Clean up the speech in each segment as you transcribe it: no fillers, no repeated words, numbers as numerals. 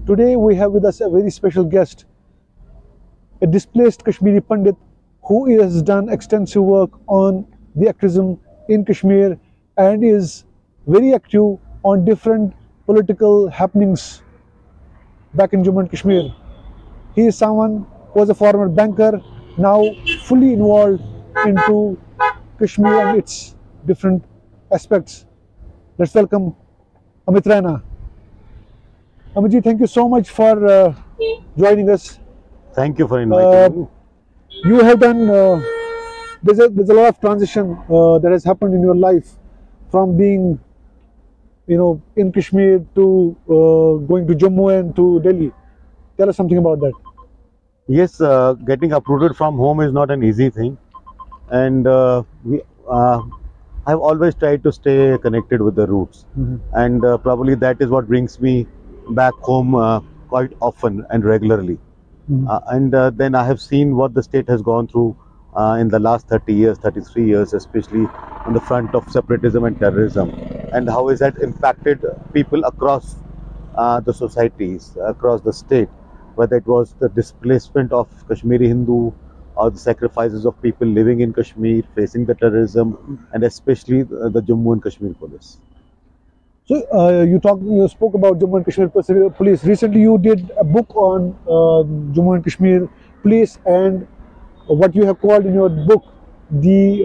Today we have with us a very special guest, a displaced Kashmiri Pandit who has done extensive work on the activism in Kashmir and is very active on different political happenings back in Jammu and Kashmir. He is someone who was a former banker, now fully involved into Kashmir and its different aspects. Let's welcome Amit Reinah. Amit, thank you so much for joining us. Thank you for inviting me. You have done, there's a lot of transition that has happened in your life from being, in Kashmir to going to Jammu and to Delhi. Tell us something about that. Yes, getting uprooted from home is not an easy thing, and I've always tried to stay connected with the roots, and probably that is what brings me back home quite often and regularly. And then I have seen what the state has gone through in the last 30 years, 33 years, especially on the front of separatism and terrorism, and how has that impacted people across the societies, across the state, whether it was the displacement of Kashmiri Hindu or the sacrifices of people living in Kashmir, facing the terrorism, and especially the Jammu and Kashmir police. So you spoke about Jammu and Kashmir police. Recently you did a book on Jammu and Kashmir police and what you have called in your book the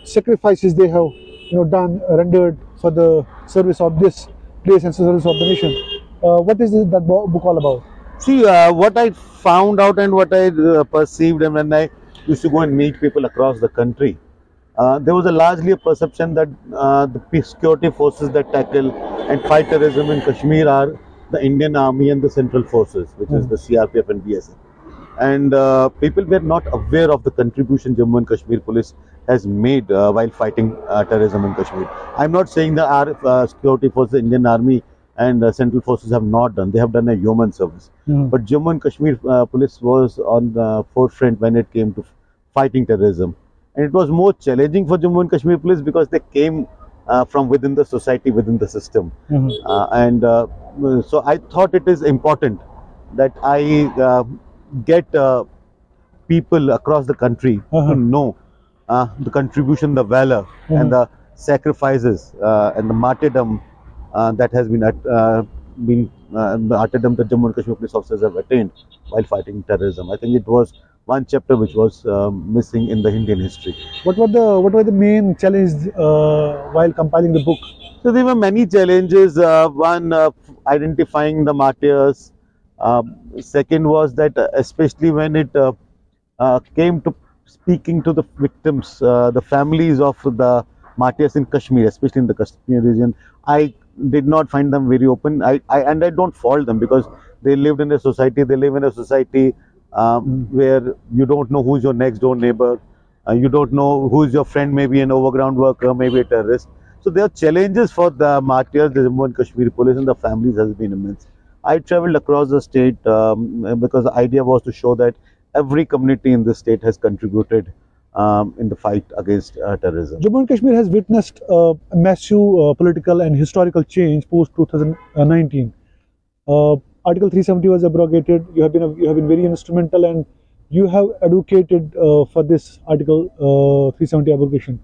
sacrifices they have done, rendered for the service of this place and service of the nation. What is that book all about? See, what I found out and what I perceived, and when I used to go and meet people across the country, there was largely a perception that the security forces that tackle and fight terrorism in Kashmir are the Indian Army and the Central Forces, which is the CRPF and BSF. And people were not aware of the contribution Jammu and Kashmir police has made while fighting terrorism in Kashmir. I'm not saying that our security forces, Indian Army and Central Forces have not done. They have done a human service. But Jammu and Kashmir police was on the forefront when it came to fighting terrorism. And it was more challenging for Jammu and Kashmir police because they came from within the society, within the system. So I thought it is important that I get people across the country to know the contribution, the valor and the sacrifices and the martyrdom that has been the martyrdom that Jammu and Kashmir police officers have attained while fighting terrorism. I think it was one chapter which was missing in the Indian history. What were the main challenges while compiling the book? So there were many challenges. One, identifying the martyrs. Second was that especially when it came to speaking to the victims, the families of the martyrs in Kashmir, especially in the Kashmir region, I did not find them very open. I don't fault them because they lived in a society. They live in a society where you don't know who's your next door neighbor, you don't know who's your friend, maybe an overground worker, maybe a terrorist. So there are challenges for the martyrs, the Jammu and Kashmir police and the families has been immense. I travelled across the state because the idea was to show that every community in the state has contributed in the fight against terrorism. Jammu and Kashmir has witnessed a massive political and historical change post 2019. Article 370 was abrogated. You have been very instrumental, and you have advocated for this Article 370 abrogation.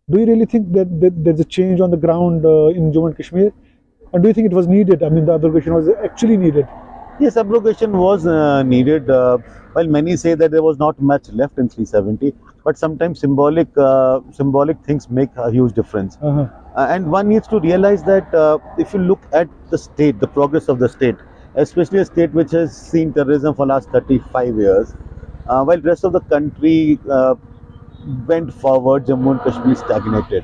Do you really think that there's a change on the ground in Jammu and Kashmir, or do you think it was needed? I mean, the abrogation was actually needed. Yes, abrogation was needed. While many say that there was not much left in 370, but sometimes symbolic things make a huge difference. And one needs to realize that if you look at the state, the progress of the state, especially a state which has seen terrorism for the last 35 years, while the rest of the country went forward, Jammu and Kashmir stagnated.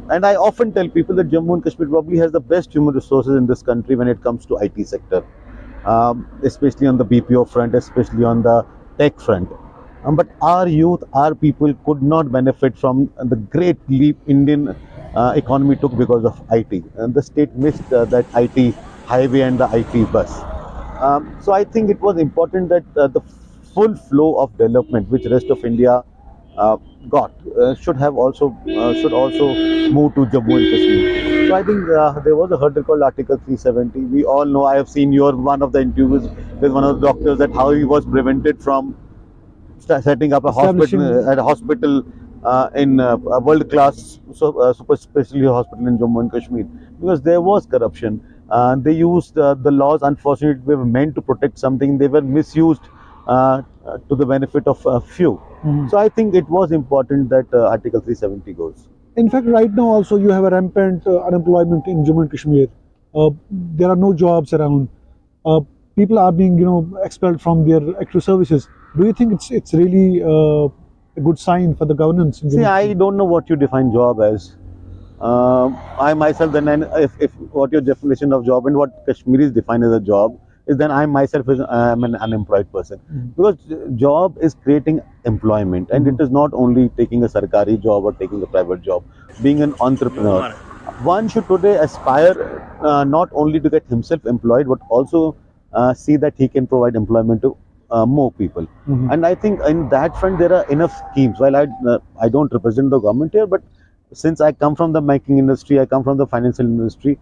And I often tell people that Jammu and Kashmir probably has the best human resources in this country when it comes to IT sector, especially on the BPO front, especially on the tech front. But our youth, our people could not benefit from the great leap Indian economy took because of IT. And the state missed that IT highway and the IT bus. So I think it was important that the full flow of development which rest of India got should also move to Jammu and Kashmir. So I think there was a hurdle called Article 370. We all know, I have seen one of the interviews with one of the doctors, that how he was prevented from setting up a hospital in a world-class super specialty hospital in Jammu and Kashmir, because there was corruption. They used the laws, unfortunately, they were meant to protect something. They were misused to the benefit of a few. So I think it was important that Article 370 goes. In fact, right now also you have a rampant unemployment in Jammu and Kashmir. There are no jobs around. People are being, expelled from their active services. Do you think it's really a good sign for the governance? See, I don't know what you define job as. I myself, then if what your definition of job and what Kashmiris define as a job is, then I myself am an unemployed person. Because job is creating employment, and it is not only taking a sarkari job or taking a private job. Being an entrepreneur, one should today aspire not only to get himself employed, but also see that he can provide employment to more people. And I think in that front there are enough schemes. While I don't represent the government here, but since I come from the banking industry, I come from the financial industry,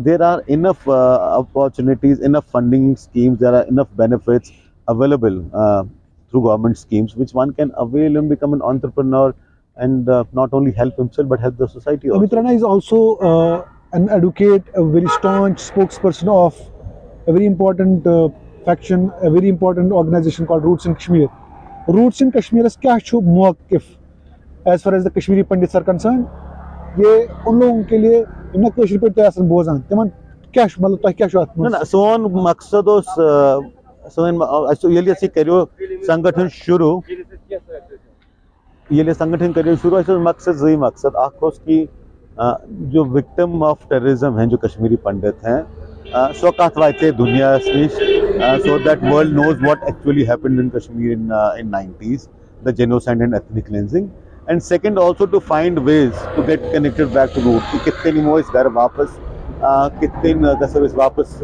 there are enough opportunities, enough funding schemes, there are enough benefits available through government schemes, which one can avail and become an entrepreneur, and not only help himself but help the society also. Reinā is also an advocate, a very staunch spokesperson of a very important faction, a very important organization called Roots in Kashmir. Roots in Kashmir is kya chu mawqif as far as the Kashmiri Pandits are concerned. Ye un logon ke liye imna Kashmir pe tayasan bozan teman kya matlab tah kya shat no son maqsad os son yeli asi karyo sangathan shuru yeli sangathan karyo shuru as maqsad zai maqsad akhos ki jo victim of terrorism hain, jo Kashmiri Pandit hain, swakatwaite dunya so that world knows what actually happened in Kashmir in 90s, the genocide and ethnic cleansing. And second, also to find ways to get connected back to roots. Kitne ni mo is ghar wapas, kitne kasar is wapas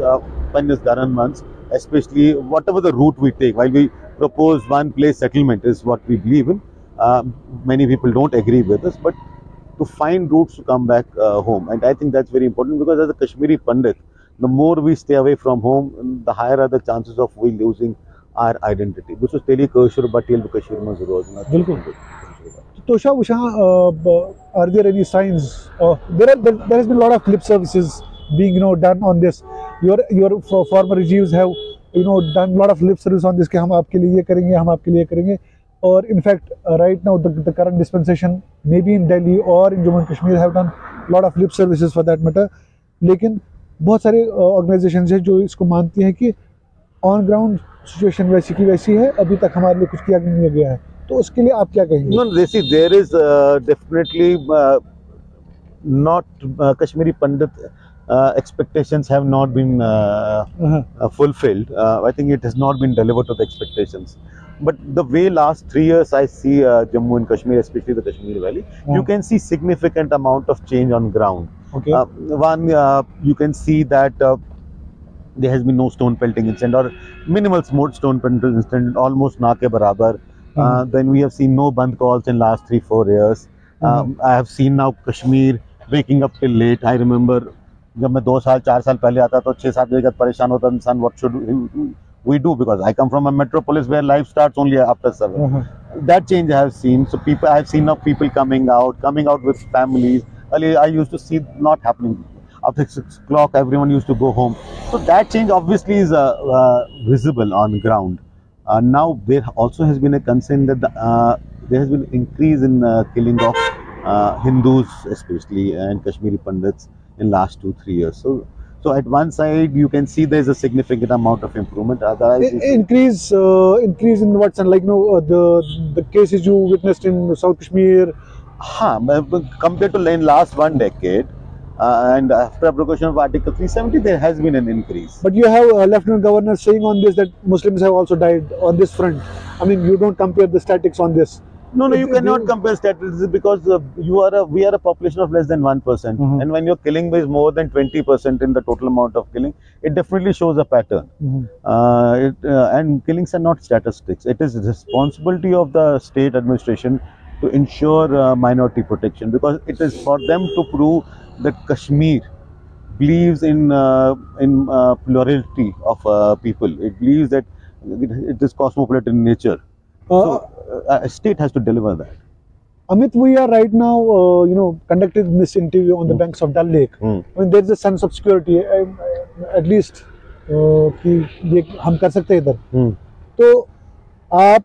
pannis garan months, especially whatever the route we take. While we propose one place settlement is what we believe in, many people don't agree with us, but to find routes to come back home. And I think that's very important, because as a Kashmiri Pandit, the more we stay away from home, the higher are the chances of we losing our identity. Which is teli Kashmir, but teli Kashmir ma zarur na. Bilkul. Tosha, are there any signs? There has been a lot of lip services being done on this. Your former regimes have done a lot of lip service on this. कि हम आपके लिए ये करेंगे, हम आपके लिए करेंगे. Or in fact, right now the current dispensation, maybe in Delhi or in Jammu and Kashmir, have done a lot of lip services for that matter. लेकिन बहुत सारे ऑर्गेनाइजेशंस हैं जो इसको मानती हैं कि ऑन ग्राउंड सिचुएशन वैसी की वैसी है, अभी तक हमारे लिए कुछ किया नहीं गया है. तो उसके लिए आप क्या कहेंगे? No, there is definitely not Kashmiri Pandit expectations have not been fulfilled. I think it has not been delivered to the expectations. But the way last 3 years I see Jammu and Kashmir, especially the Kashmir Valley, you can see significant amount of change on ground. Okay. One, you can see that there has been no stone pelting incident, or minimal stone pelting incident, almost na ke barabar. Then we have seen no band calls in last 3-4 years. I have seen now Kashmir waking up till late. I remember जब मैं 2 साल 4 साल पहले आता तो 6-7 बजे तक परेशान होता इंसान. What should we do? Because I come from a metropolis where life starts only after 7. That change I have seen. So I have seen now people coming out with families. Earlier I used to see not happening. After 6 o'clock, everyone used to go home. So that change obviously is visible on ground. Now there also has been a concern that there has been increase in killing of Hindus, especially, and Kashmiri Pandits in last 2-3 years. So at one side you can see there is a significant amount of improvement. Otherwise, increase in what sense? Like the cases you witnessed in South Kashmir. Compared to in last 1 decade, and after abrogation of Article 370, there has been an increase. But you have Lieutenant Governor saying on this that Muslims have also died on this front. I mean, you don't compare the statistics on this. No, you cannot compare statistics, because we are a population of less than 1%, and when your killing is more than 20% in the total amount of killing, it definitely shows a pattern. And killings are not statistics. It is responsibility of the state administration to ensure minority protection, because it is for them to prove that Kashmir believes in plurality of people. It believes that it is cosmopolitan nature. So a state has to deliver that. Amit, we are right now, conducting this interview on the banks of Dal Lake. I mean, there is a sense of security, at least, कि ये हम कर सकते हैं इधर. तो आप,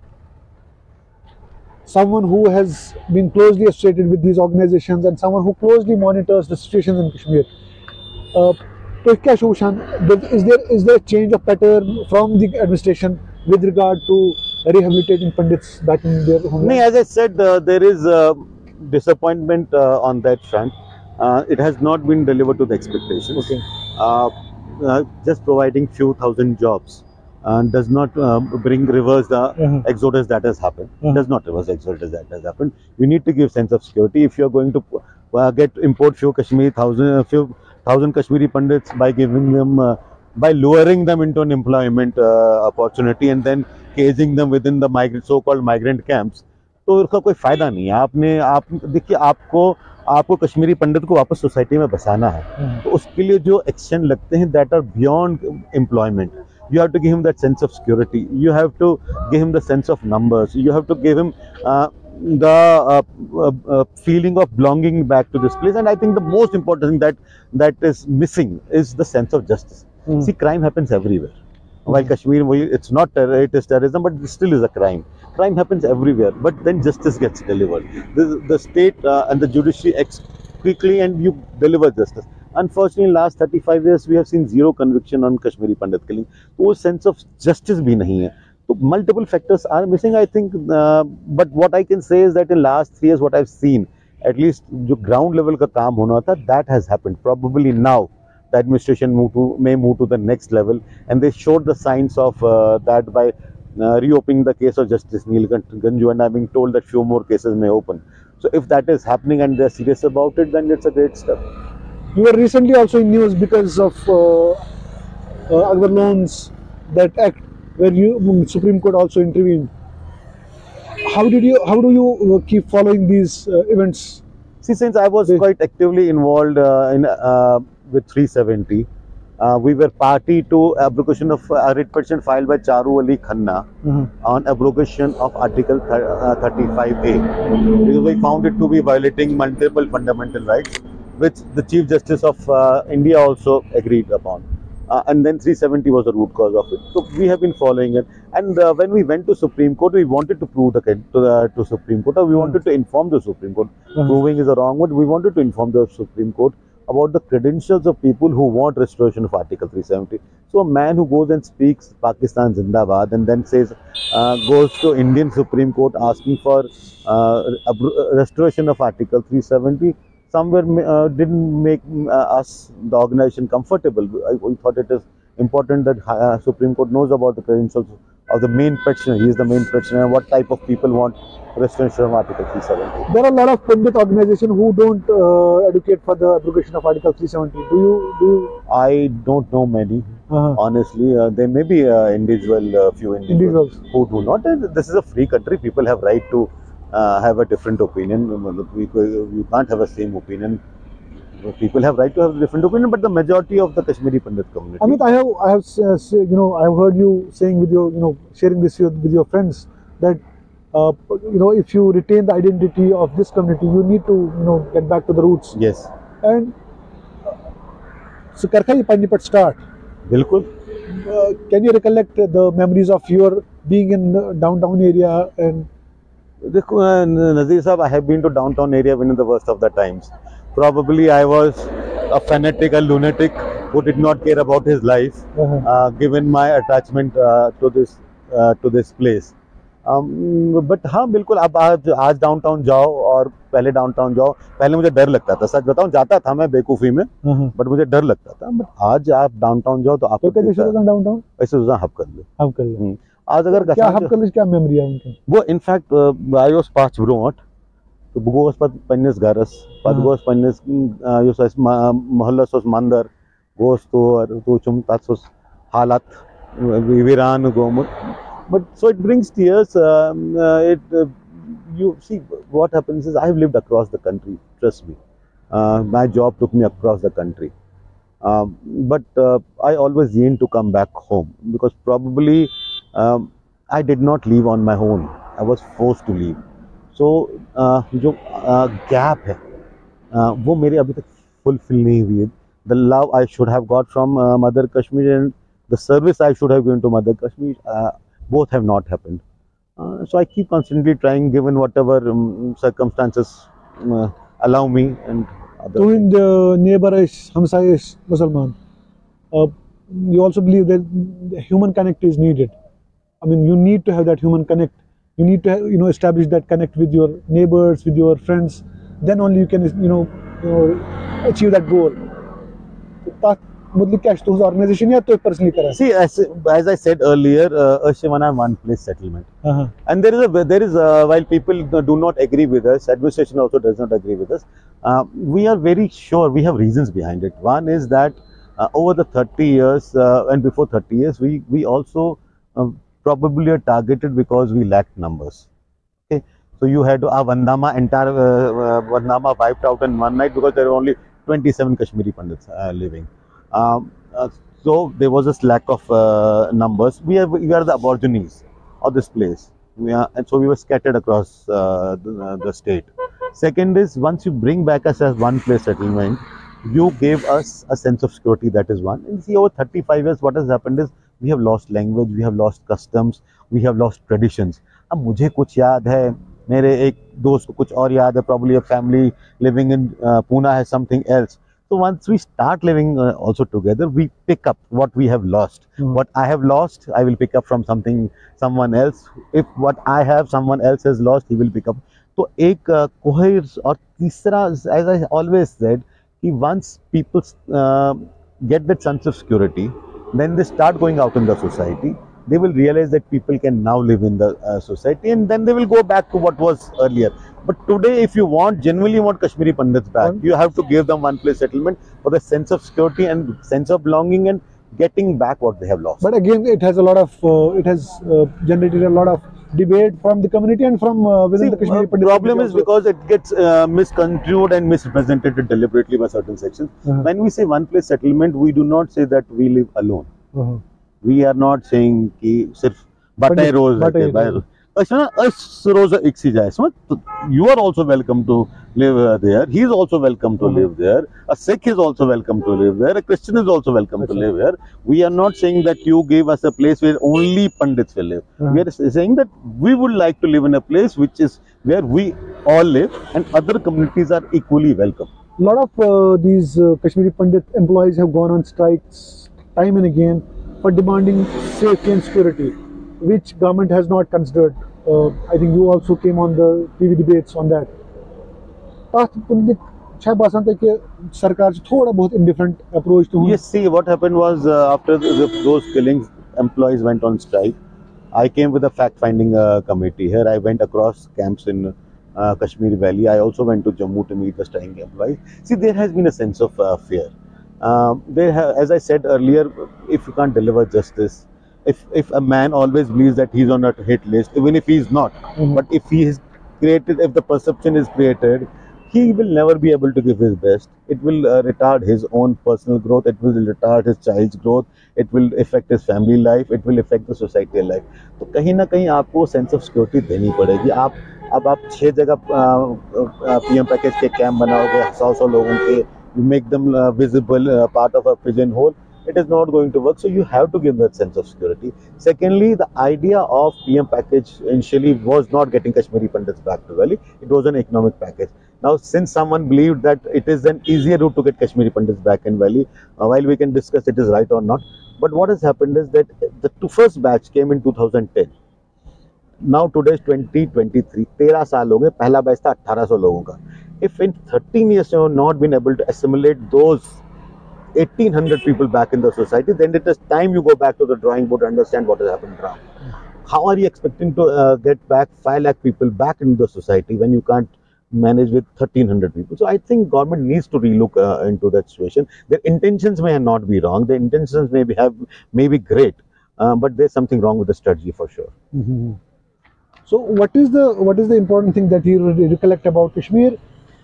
someone who has been closely associated with these organizations and someone who closely monitors the situations in Kashmir, तो क्या Shushan, is there a change of pattern from the administration with regard to rehabilitating Pandits back in their homeland? As I said, there is disappointment on that front. It has not been delivered to the expectations. Okay. Just providing few thousand jobs does not reverse the exodus that has happened. Does not reverse the exodus that has happened. You need to give sense of security. If you are going to import few thousand Kashmiri Pandits by giving them, by luring them into an employment opportunity and then caging them within the so-called migrant camps, तो उसका कोई फायदा नहीं है. आप देखिए, आपको कश्मीरी पंडित को वापस सोसाइटी में बसाना है, तो उसके लिए जो एक्शन लगते हैं that are beyond employment. You have to give him that sense of security. You have to give him the sense of numbers. You have to give him the feeling of belonging back to this place. And I think the most important thing that is missing is the sense of justice. See, crime happens everywhere. While Kashmir, it is terrorism, but it still is a crime. Crime happens everywhere, but then justice gets delivered. The state and the judiciary acts quickly and you deliver justice. Unfortunately, in last 35 years, we have seen zero conviction on Kashmiri Pandit killing. So, sense of justice bhi nahi hai. So, multiple factors are missing, I think. But what I can say is that in last 3 years, what I've seen, at least jo ground level ka kaam hona tha, that has happened. Probably now, the administration may move to the next level, and they showed the signs of that by reopening the case of Justice Neil Ganju, and I'm being told that few more cases may open. So if that is happening and they're serious about it, then it's a great step. You were recently also in news because of our loans, that act where Supreme Court also intervened. How do you keep following these events? See, since I was quite actively involved with 370, we were party to abrogation of a writ petition filed by Charu Ali Khanna on abrogation of Article 35A, because we found it to be violating multiple fundamental rights, which the Chief Justice of India also agreed upon. And then 370 was the root cause of it. So we have been following it. And when we went to Supreme Court, we wanted to prove to Supreme Court, or we wanted to inform the Supreme Court. Proving is the wrong word. We wanted to inform the Supreme Court about the credentials of people who want restoration of Article 370. So a man who goes and speaks Pakistan Zindabad and then says, goes to Indian Supreme Court asking for restoration of Article 370, somewhere didn't make us, the organization, comfortable. We thought it is important that Supreme Court knows about the credentials of the main petitioner. He is the main petitioner, and what type of people want restoration of Article 370. There are a lot of Pandit organizations who don't advocate for the abrogation of Article 370. Do you? I don't know many. Honestly, there may be few individuals who do not. This is a free country. People have right to have a different opinion. You can't have a same opinion. People have right to have a different opinion, but the majority of the Kashmiri Pandit community. Amit, I have heard you saying with your, sharing this with your friends that if you retain the identity of this community, you need to get back to the roots. Yes. And so Kashmiri Pandit start. Bilkul. Can you recollect the memories of your being in the downtown area? And Nazir Sahab, I have been to downtown area when in the worst of the times. Probably I was a fanatic, a lunatic who did not care about his life, given my attachment to this place. But हाँ बिल्कुल, अब आज downtown जाओ और पहले downtown जाओ, पहले मुझे डर लगता था, सच बताऊं, जाता था मैं बेवकूफी में, बट मुझे डर लगता था. बट आज आप डाउनटाउन जाओ तो आपको डाउनटाउन ऐसे हब कर लो. आज अगर क्या हब कर लो, क्या मेमोरी है उनकी? वो in fact I was pass brought तो गोस पत पन्नेस गारस पत गोस पन्नेस यो सस मोहल्ला सोस मंदर गोस तो चुम तासोस हालात वीरान गोमुत. But so it brings tears. You see, what happens is I have lived across the country, trust me. My job took me across the country. But I always yearned to come back home because probably I did not leave on my own. I was forced to leave. So जो gap है वो मेरे अभी तक fulfill नहीं हुई है. The love I should have got from Mother Kashmir and the service I should have given to Mother Kashmir, both have not happened. So I keep constantly trying, given whatever circumstances allow me and other. To the neighborish, hamsayish Musliman, you also believe that the human connect is needed. I mean, you need to have that human connect. You need to have, establish that connect with your neighbors, with your friends. Then only you can, achieve that goal. Organization या तो personally करा? See, as I said earlier, Ashimana one place settlement. And there is while people do not agree with us, administration also does not agree with us. We are very sure we have reasons behind it. One is that over the 30 years and before 30 years, we also probably are targeted because we lacked numbers. Okay, so you had Vandama entire Vandama wiped out in one night because there were only 27 Kashmiri Pandits living. So there was a lack of numbers. We are the aborigines of this place, and so we were scattered across the state. Second is, once you bring back us as one place settlement, you gave us a sense of security. That is one. And see, over 35 years, what has happened is we have lost language, we have lost customs, we have lost traditions. अब मुझे कुछ याद है, मेरे एक दोस्त को कुछ और याद है, probably a family living in Pune has something else. So once we start living also together, we pick up what we have lost. What I have lost, I will pick up from someone else. If what I have, someone else has lost, he will pick up. So एक coherence और तीसरा, as I always said, कि once people get that sense of security, then they start going out in the society. They will realize that people can now live in the society, and then they will go back to what was earlier. But today, if you genuinely want Kashmiri Pandits back, you have to give them one place settlement for the sense of security and sense of belonging and getting back what they have lost. But again, it has generated a lot of debate from the community and from within the Kashmiri Pandits. The problem is because it gets misconstrued and misrepresented deliberately by certain sections. When we say one place settlement, we do not say that we live alone. We are not saying कि सिर्फ बटे रोज रहते हैं. Rosa एक सी जाए. You are also welcome to live there. He is also welcome to live there. A Sikh is also welcome to live there. A Christian is also welcome to live there. We are not saying that you gave us a place where only Pandits will live. We are saying that we would like to live in a place which is where we all live and other communities are equally welcome. A lot of these Kashmiri Pandit employees have gone on strikes time and again for demanding safety and security, which government has not considered. I think you also came on the TV debates on that. Indifferent approach to. Yes, see, what happened was after those killings, employees went on strike. I came with a fact-finding committee here. I went across camps in Kashmir Valley. I also went to Jammu to meet the striking employees. See, there has been a sense of fear. As I said earlier, if you can't deliver justice, if a man always believes that he's on a hit list, even if he's not, but if he is created, if the perception is created, he will never be able to give his best. It will retard his own personal growth, it will retard his child's growth, it will affect his family life, it will affect the societal life. तो कहीं ना कहीं आपको sense of security देनी पड़ेगी. अब आप 6 जगह PM पैकेज के कैंप बनाओगे 100 लोगों के, you make them visible part of a pigeonhole, it is not going to work. So you have to give that sense of security. Secondly, the idea of PM package initially was not getting Kashmiri Pandits back to Valley. It was an economic package. Now, since someone believed that it is an easier route to get Kashmiri Pandits back in Valley, while we can discuss it is right or not, but what has happened is that the first batch came in 2010. Now today is 2023. 13 साल हो गए. पहला batch था 1800 लोगों का. If in 13 years you have not been able to assimilate those 1800 people back in the society, then it is time you go back to the drawing board and understand what has happened wrong. How are you expecting to get back 5 lakh people back into the society when you can't manage with 1300 people? So I think government needs to relook into that situation. Their intentions may not be wrong. Their intentions may be great, but there's something wrong with the strategy for sure. So what is the important thing that you recollect about Kashmir,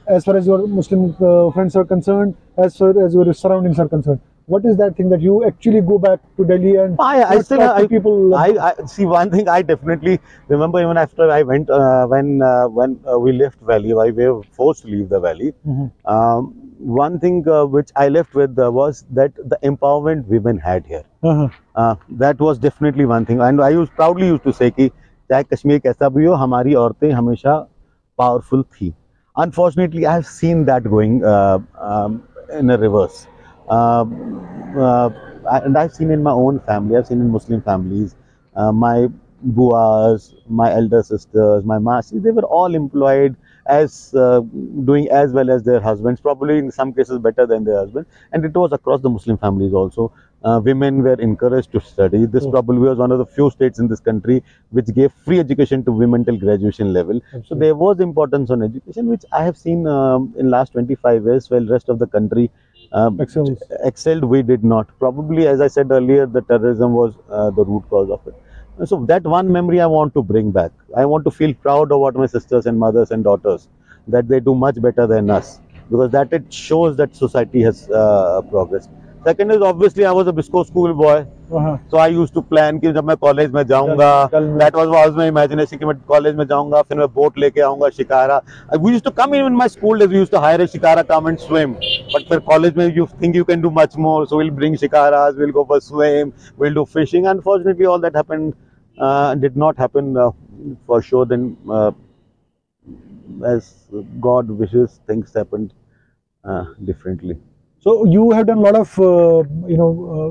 as far as your Muslim friends are concerned, as far as your surroundings are concerned? What is that thing that you actually go back to Delhi and I still talk to people? I see one thing I definitely remember, even after I went when we left Valley, we were forced to leave the Valley. One thing which I left with was that the empowerment women had here. That was definitely one thing, and I proudly used to say कि चाहे कश्मीर कैसा भी हो, हमारी औरतें हमेशा powerful थी. Unfortunately, I have seen that going in a reverse. And I've seen in my own family, I've seen in Muslim families, my buas, my elder sisters, my masis, they were all employed as doing as well as their husbands, probably in some cases better than their husbands, and it was across the Muslim families also. Women were encouraged to study. This probably was one of the few states in this country which gave free education to women till graduation level. Absolutely. So there was importance on education, which I have seen in last 25 years, while rest of the country excelled, we did not. Probably, as I said earlier, the terrorism was the root cause of it. So that one memory I want to bring back. I want to feel proud of what my sisters and mothers and daughters, that they do much better than us, because that it shows that society has progressed. Second is, obviously I was a Bisco school boy, so I used to plan कि जब मैं college में जाऊँगा, that was my imagination कि मैं college में जाऊँगा, फिर मैं boat लेके आऊँगा shikara. We used to come in my school days, we used to hire a shikara, come and swim. But for college में you think you can do much more, so we'll bring shikaras, we'll go for swim, we'll do fishing. Unfortunately, all that happened did not happen for sure. Then, as God wishes, things happened differently. So you have done a lot of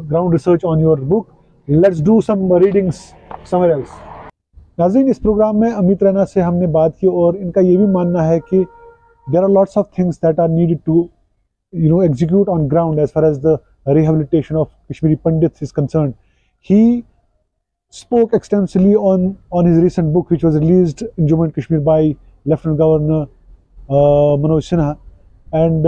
ground research on your book. Let's do some readings somewhere else. नाज़रीन, इस programme में अमित रैना से हमने बात की और इनका ये भी मानना है कि there are lots of things that are needed to execute on ground as far as the rehabilitation of Kashmiri Pandits is concerned. He spoke extensively on his recent book, which was released in Jammu and Kashmir by Lieutenant Governor Manoj Sinha. And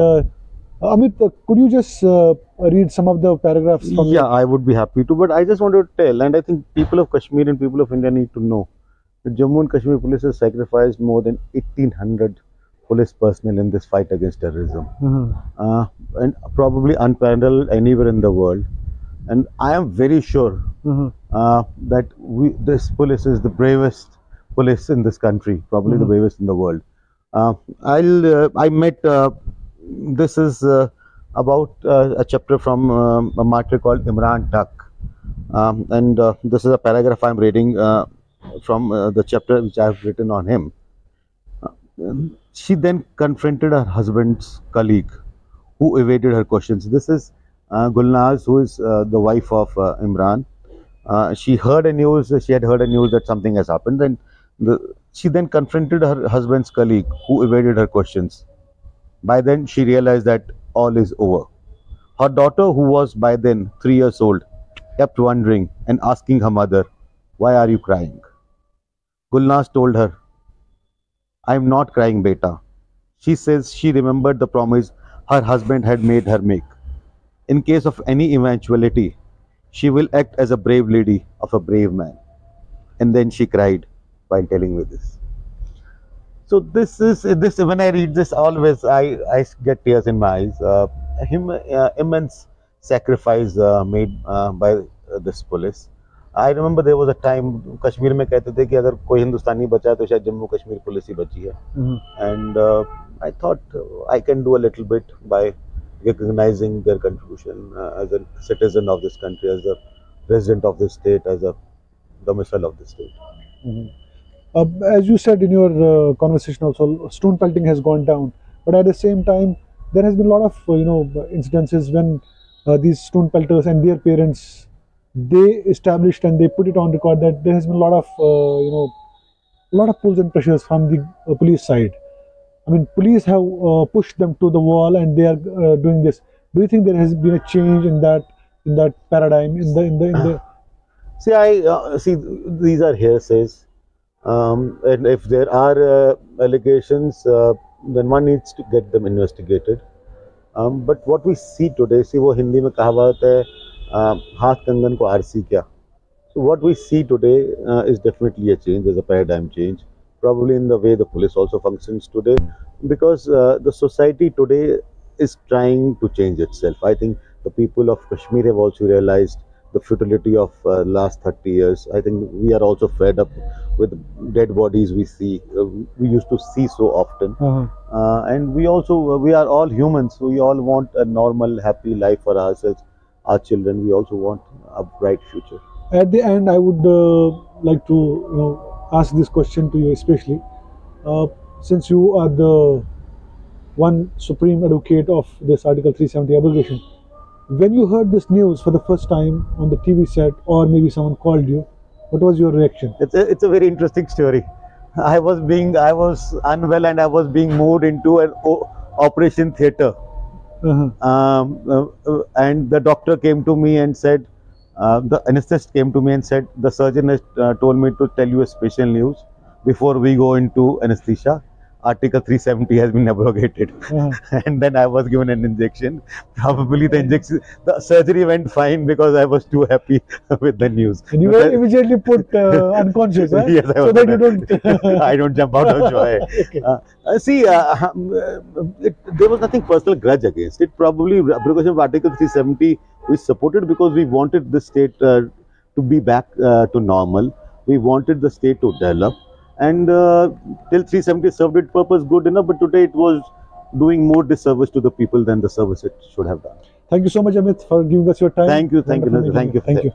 Amit, could you just read some of the paragraphs from I would be happy to, but I just want to tell, and I think people of Kashmir and people of India need to know, that Jammu and Kashmir police has sacrificed more than 1,800 police personnel in this fight against terrorism, and probably unparalleled anywhere in the world. And I am very sure that this police is the bravest police in this country, probably the bravest in the world. I met. This is about a chapter from a martyr called Imran Tuck, and this is a paragraph I'm reading from the chapter which I have written on him. She then confronted her husband's colleague, who evaded her questions. This is Gulnaz, who is the wife of Imran. She had heard a news that something has happened, and she then confronted her husband's colleague, who evaded her questions. By then, she realized that all is over. Her daughter, who was by then 3 years old, kept wondering and asking her mother, "Why are you crying?" Gulnaz told her, "I am not crying, beta." She says she remembered the promise her husband had made her make. In case of any eventuality, she will act as a brave lady of a brave man. And then she cried while telling me this. So this when I read this, always I get tears in my eyes. Immense sacrifice made by this police. I remember there was a time Kashmir में कहते थे कि अगर कोई हिंदुस्तानी बचा तो शायद Jammu Kashmir police ही बची है. And I thought I can do a little bit by recognizing their contribution as a citizen of this country, as a resident of this state, as a domicile of this state. As you said in your conversation also, stone pelting has gone down, but at the same time there has been a lot of incidences when these stone pelters and their parents, they established and they put it on record that there has been a lot of pulls and pressures from the police side. I mean, police have pushed them to the wall, and they are doing this. Do you think there has been a change in that paradigm in the See, see, these are hearsays, and if there are allegations, then one needs to get them investigated. But what we see today, see, वो हिंदी में कहावत है, हाथ कंगन को RC क्या. So what we see today is definitely a change. There's a paradigm change, probably in the way the police also functions today, because the society today is trying to change itself. I think the people of Kashmir have also realized the futility of last 30 years. I think we are also fed up with dead bodies we see. We used to see so often. And we are all humans. We all want a normal, happy life for ourselves, our children. We also want a bright future. At the end, I would like to ask this question to you especially, since you are the one supreme advocate of this Article 370 abrogation. When you heard this news for the first time on the TV set, or maybe someone called you, what was your reaction? It's a very interesting story. I was unwell and I was being moved into an operation theatre. And the doctor came to me and said, the anesthetist came to me and said, the surgeon has told me to tell you a special news before we go into anesthesia. Article 370 has been abrogated. And then I was given an injection. Probably the surgery went fine because I was too happy with the news. And you were immediately put unconscious, right? Yes, I was. So that you don't... I don't jump out of joy. Okay. There was nothing personal grudge against it. Probably abrogation of Article 370 we supported because we wanted the state to be back to normal. We wanted the state to develop. And till 370 served its purpose good enough, but today it was doing more disservice to the people than the service it should have done. Thank you so much, Amit, for giving us your time. Thank you.